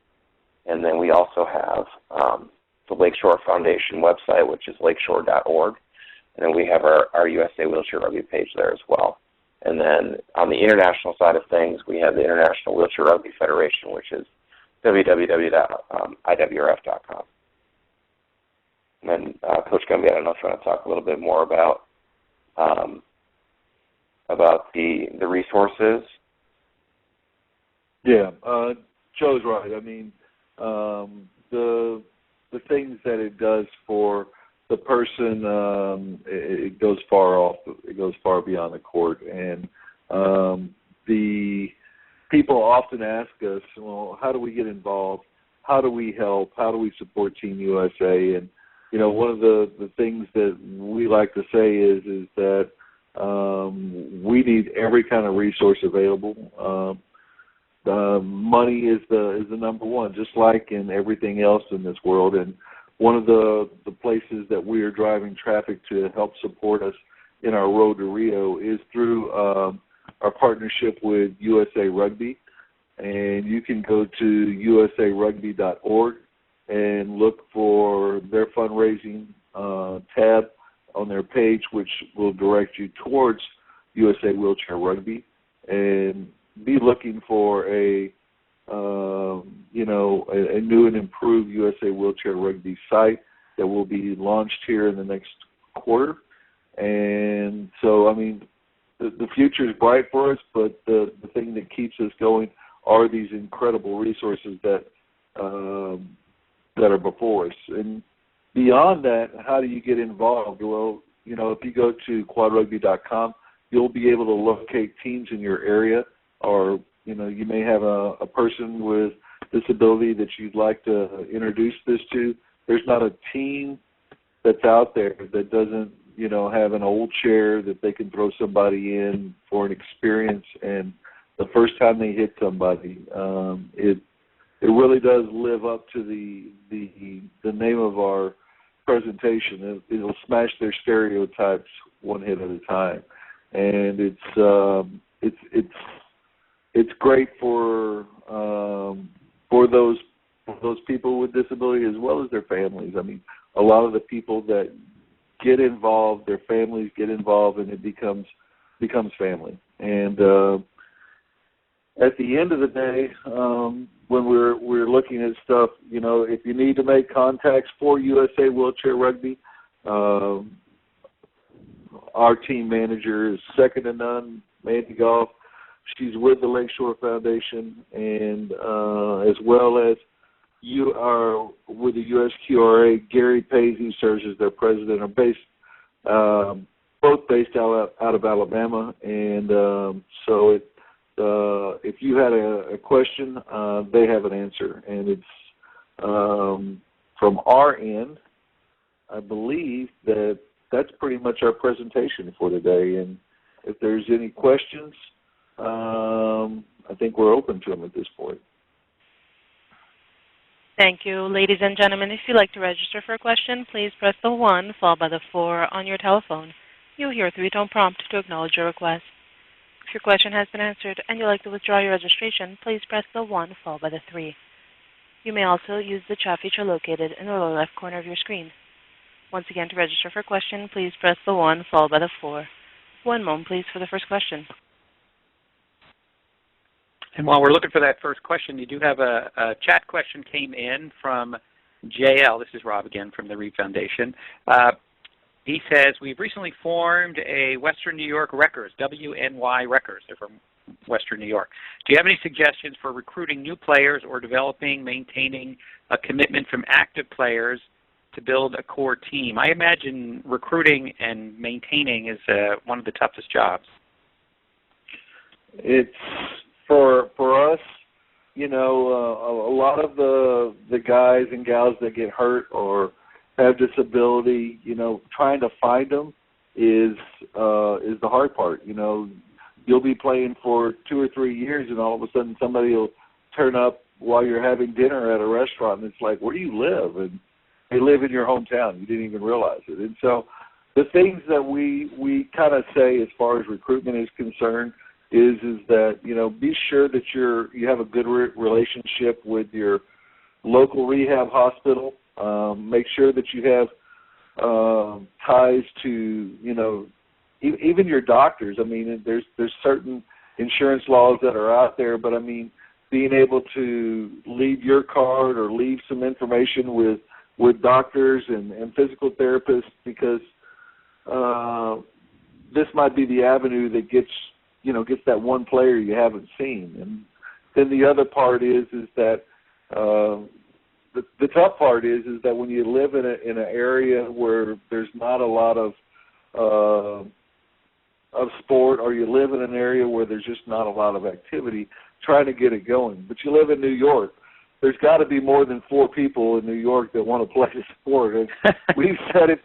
And then we also have the Lakeshore Foundation website, which is lakeshore.org. And then we have our USA Wheelchair Rugby page there as well. And then on the international side of things, we have the International Wheelchair Rugby Federation, which is www.iwrf.com. And then Coach Gumbert, I don't know if you want to talk a little bit more about the resources. Yeah, Joe's right. I mean, the things that it does for the person, it goes far off. It goes far beyond the court, and the people often ask us, well, how do we get involved? How do we help? How do we support Team USA? And one of the things that we like to say is that we need every kind of resource available. Money is the number one, just like in everything else in this world. And one of the places that we are driving traffic to help support us in our road to Rio is through our partnership with USA Rugby. And you can go to usarugby.org and look for their fundraising tab on their page, which will direct you towards USA Wheelchair Rugby, and be looking for a new and improved USA Wheelchair Rugby site that will be launched here in the next quarter. And so, I mean, the future is bright for us, but the thing that keeps us going are these incredible resources that are before us. And beyond that, how do you get involved? Well, if you go to quadrugby.com, you'll be able to locate teams in your area, or you may have a person with disability that you'd like to introduce this to. There's not a team that's out there that doesn't have an old chair that they can throw somebody in for an experience, and the first time they hit somebody, it really does live up to the name of our presentation. It'll smash their stereotypes one hit at a time, and it's great for those people with disability as well as their families. I mean, a lot of the people that get involved, their families get involved, and it becomes family. And at the end of the day, when we're looking at stuff, if you need to make contacts for USA Wheelchair Rugby, our team manager is second to none, Mandy Goff. She's with the Lakeshore Foundation, and as well as you are with the USQRA. Gary Pays, who serves as their president, are both based out of Alabama, and so if you had a question, they have an answer, and it's from our end. I believe that's pretty much our presentation for today, and if there's any questions, I think we're open to them at this point. Thank you. Ladies and gentlemen, if you'd like to register for a question, please press the 1 followed by the 4 on your telephone. You'll hear a 3-tone prompt to acknowledge your request. If your question has been answered and you'd like to withdraw your registration, please press the 1 followed by the 3. You may also use the chat feature located in the lower left corner of your screen. Once again, to register for a question, please press the 1 followed by the 4. One moment, please, for the first question. And while we're looking for that first question, you do have a chat question came in from JL. This is Rob again from the Reed Foundation. He says, we've recently formed a Western New York Wreckers, WNY Wreckers. They're from Western New York. Do you have any suggestions for recruiting new players or developing, maintaining a commitment from active players to build a core team? I imagine recruiting and maintaining is one of the toughest jobs. It's for us, a lot of the guys and gals that get hurt or have disability, trying to find them is the hard part. You'll be playing for 2 or 3 years, and all of a sudden somebody will turn up, while you're having dinner at a restaurant, and it's like, where do you live? And they live in your hometown. You didn't even realize it. And so the things that we kind of say as far as recruitment is concerned is that, be sure that you have a good relationship with your local rehab hospital. Make sure that you have ties to, even your doctors. I mean, there's certain insurance laws that are out there, but I mean, being able to leave your card or leave some information with doctors and physical therapists, because this might be the avenue that gets that one player you haven't seen. And then the other part is that the tough part is that when you live in an area where there's not a lot of sport, or you live in an area where there's just not a lot of activity, trying to get it going. But you live in New York. There's got to be more than 4 people in New York that want to play the sport. And we've said it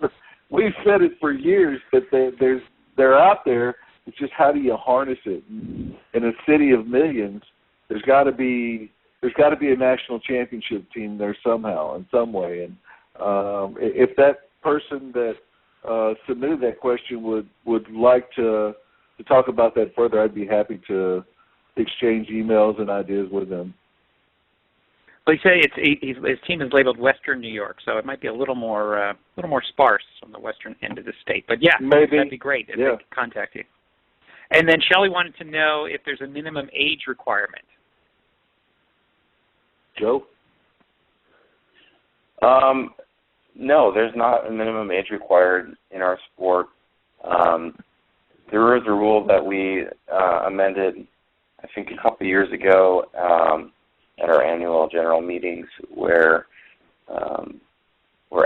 for years, but they're out there. It's just, how do you harness it? In a city of millions, there's got to be a national championship team there somehow, in some way. And if that person that submitted that question would like to talk about that further, I'd be happy to exchange emails and ideas with them. Well, you say his team is labeled Western New York, so it might be a little more sparse on the western end of the state. But yeah, maybe that'd be great if they could contact you. And then Shelley wanted to know if there's a minimum age requirement. Joe? No, there's not a minimum age required in our sport. There is a rule that we amended, I think, a couple of years ago at our annual general meetings, where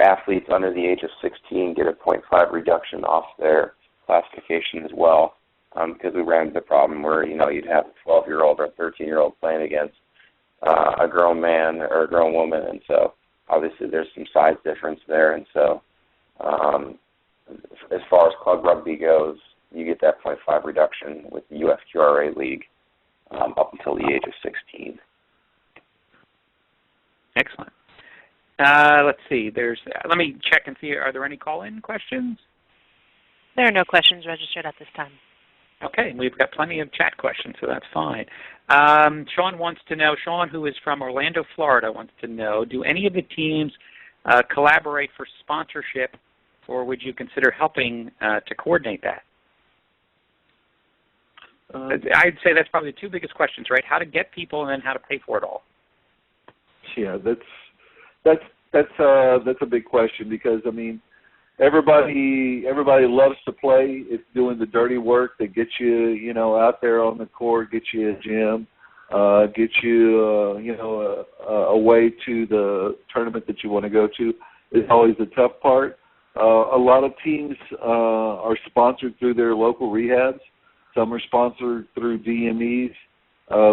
athletes under the age of 16 get a 0.5 reduction off their classification as well, because we ran into the problem where, you'd have a 12-year-old or a 13-year-old playing against a grown man or a grown woman, and so obviously there's some size difference there. And so as far as club rugby goes, you get that 0.5 reduction with the UFQRA league up until the age of 16. Excellent. Let's see. Let me check and see, are there any call-in questions? There are no questions registered at this time. Okay, we've got plenty of chat questions, so that's fine. Sean wants to know, Sean, who is from Orlando, Florida, wants to know, do any of the teams collaborate for sponsorship, or would you consider helping to coordinate that? I'd say that's probably the 2 biggest questions, right? How to get people, and then how to pay for it all. Yeah, that's a big question, because I mean, everybody loves to play. It's doing the dirty work that gets you, out there on the court, gets you a gym, gets you, a way to the tournament that you want to go to. Is always the tough part. A lot of teams are sponsored through their local rehabs. Some are sponsored through DMEs.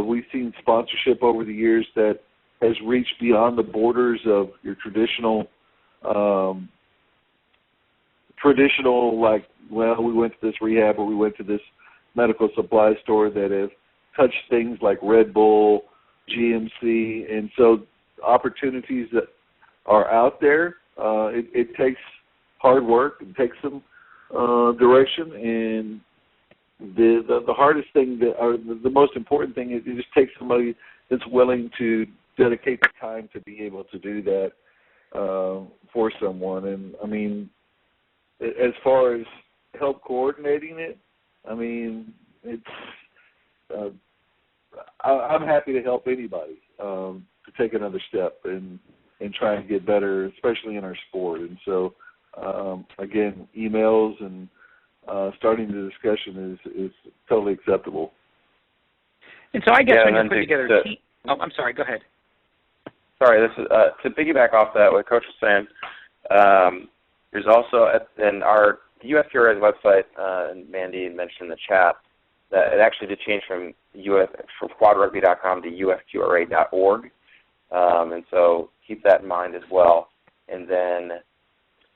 We've seen sponsorship over the years that has reached beyond the borders of your traditional, like, well, we went to this rehab or we went to this medical supply store, that have touched things like Red Bull, GMC, and so opportunities that are out there, it takes hard work, it takes some direction, and the hardest thing, or the most important thing, is it just takes somebody that's willing to dedicate the time to be able to do that for someone. And I mean, as far as help coordinating it, I mean, it's I'm happy to help anybody to take another step and try and get better, especially in our sport. And so, again, emails and starting the discussion is totally acceptable. And so I guess when you're putting together a team... Oh, I'm sorry. Go ahead. Sorry, this is to piggyback off that, what Coach was saying. There's also the UFQRA's website, and Mandy mentioned in the chat that it actually did change from quadrugby.com to ufqra.org, and so keep that in mind as well. And then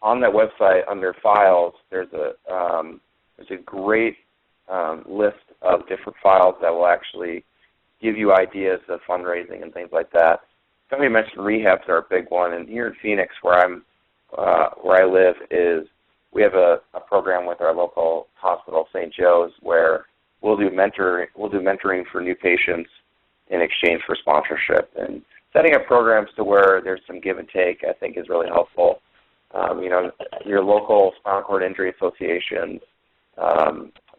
on that website, under files, there's a great list of different files that will actually give you ideas of fundraising and things like that. Somebody mentioned rehabs are a big one, and here in Phoenix, where I live, we have a program with our local hospital, St. Joe's, where we'll do mentoring for new patients in exchange for sponsorship. And setting up programs to where there's some give and take, I think, is really helpful. Your local spinal cord injury associations,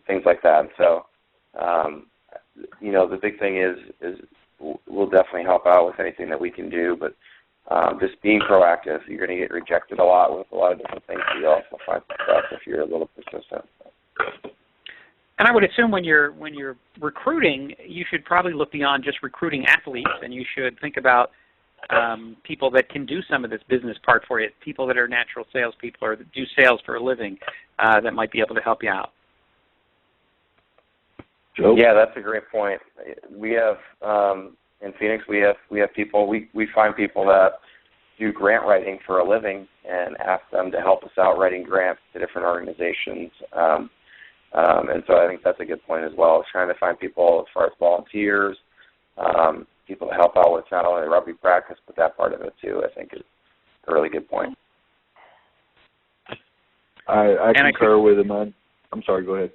things like that. And so, the big thing is we'll definitely help out with anything that we can do, but just being proactive. You're going to get rejected a lot with a lot of different things, but you also find success if you're a little persistent. And I would assume when you're recruiting, you should probably look beyond just recruiting athletes, and you should think about people that can do some of this business part for you, people that are natural salespeople or that do sales for a living that might be able to help you out. Joe? Yeah, that's a great point. We have in Phoenix, we have people. We find people that do grant writing for a living and ask them to help us out writing grants to different organizations. And so I think that's a good point as well, is trying to find people as far as volunteers, people to help out with not only rugby practice, but that part of it too, I think is a really good point. I concur with him. I'm sorry, go ahead.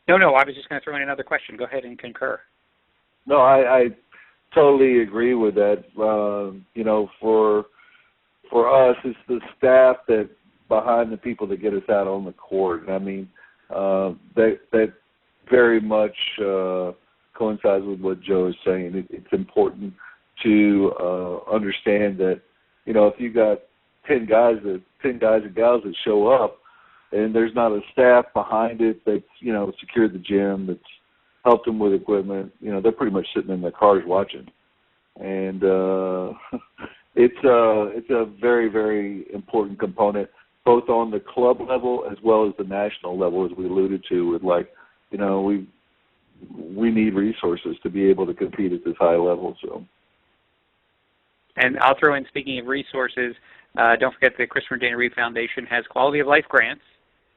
No, I was just going to throw in another question. Go ahead and concur. No, I totally agree with that. For us, it's the staff that behind the people that get us out on the court. I mean, that very much coincides with what Joe is saying. It's important to understand that, if you got 10 guys and gals that show up, and there's not a staff behind it that's, secured the gym, that's helped them with equipment, they're pretty much sitting in their cars watching. And it's a very, very important component, both on the club level as well as the national level, as we alluded to, with we need resources to be able to compete at this high level. So. And I'll throw in, speaking of resources, don't forget the Christopher and Dana Reeve Foundation has quality of life grants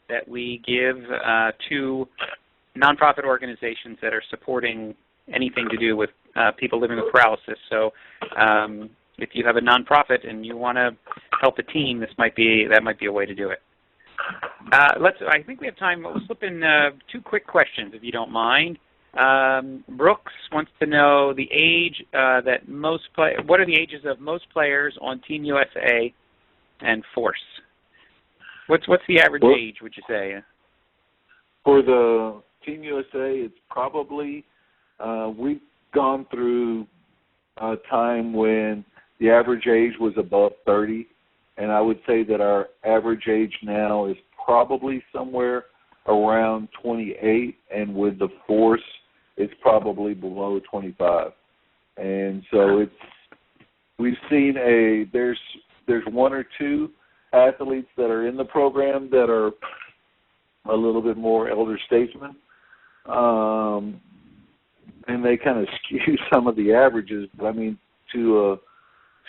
that we give to nonprofit organizations that are supporting anything to do with people living with paralysis. So if you have a nonprofit and you want to help a team, that might be a way to do it. I think we have time. We'll slip in 2 quick questions, if you don't mind. Brooks wants to know the age what are the ages of most players on Team USA and Force? What's the average age, would you say? For the Team USA, it's probably we've gone through a time when the average age was above 30, and I would say that our average age now is probably somewhere around 28, and with the Force, it's probably below 25. And so we've seen there's 1 or 2 athletes that are in the program that are a little bit more elder statesmen, and they kind of skew some of the averages. But I mean, to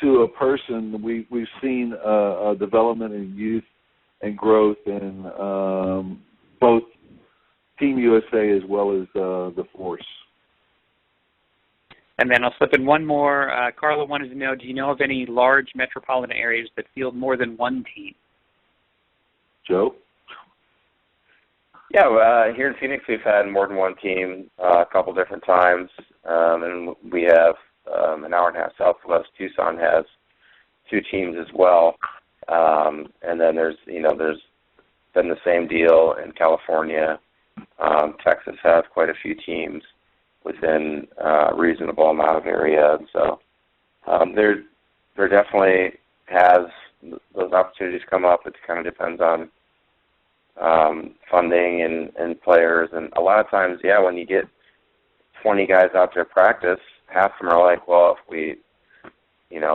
a person, we've seen a development in youth and growth in both Team USA as well as the Force. And then I'll slip in one more. Carla wanted to know, do you know of any large metropolitan areas that field more than one team? Joe? Yeah, here in Phoenix we've had more than one team a couple different times, and we have an hour and a half south of us. Tucson has 2 teams as well, and then there's been the same deal in California. Texas has quite a few teams within a reasonable amount of area, and so there definitely has those opportunities come up. It kind of depends on funding and players, and a lot of times, when you get 20 guys out there practice, half of them are like, well, if we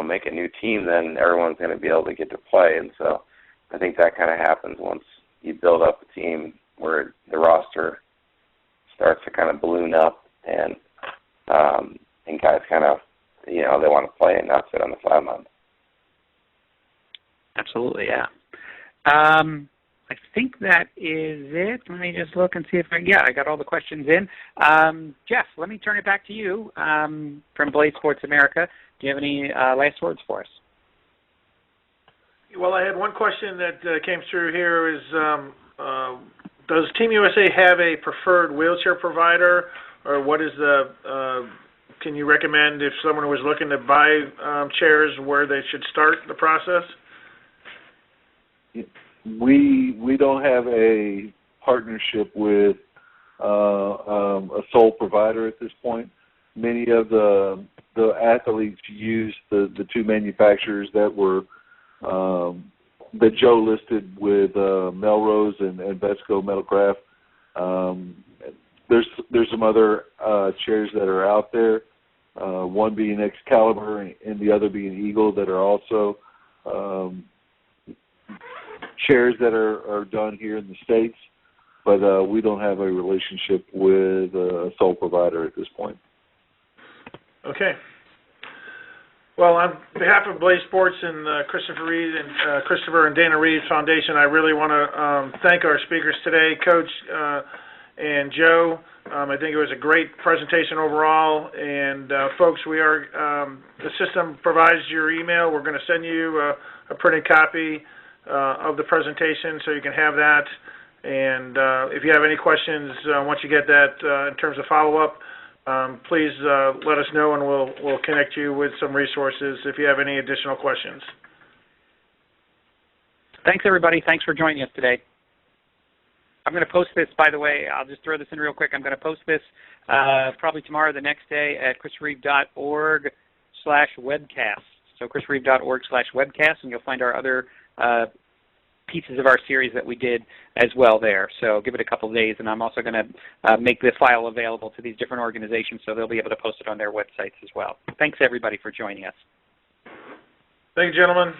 make a new team, then everyone's going to be able to get to play. And so I think that kind of happens once you build up a team where the roster starts to kind of balloon up, and guys kind of, they want to play and not sit on the sideline. Absolutely, yeah. I think that is it. Let me just look and see if I got all the questions in. Jeff, let me turn it back to you from Blaze Sports America. Do you have any last words for us? Well, I had one question that came through here is, does Team USA have a preferred wheelchair provider, or what is can you recommend if someone was looking to buy chairs where they should start the process? We don't have a partnership with a sole provider at this point. Many of the athletes use the two manufacturers that were that Joe listed with Melrose and Vesco Metalcraft. There's some other chairs that are out there, one being Excalibur and the other being Eagle, that are also chairs that are done here in the States, but we don't have a relationship with a sole provider at this point. Okay. Well, on behalf of Blaze Sports and Christopher and Dana Reed Foundation, I really want to thank our speakers today, Coach and Joe. I think it was a great presentation overall. And folks, the system provides your email. We're going to send you a printed copy of the presentation so you can have that. And if you have any questions once you get that in terms of follow-up, please let us know, and we'll connect you with some resources if you have any additional questions. Thanks, everybody. Thanks for joining us today. I'm going to post this, by the way. I'll just throw this in real quick. I'm going to post this probably tomorrow or the next day at chrisreeve.org/webcast. So chrisreeve.org/webcast, and you'll find our other pieces of our series that we did as well there. So give it a couple of days, and I'm also going to make this file available to these different organizations so they'll be able to post it on their websites as well. Thanks, everybody, for joining us. Thank you, gentlemen.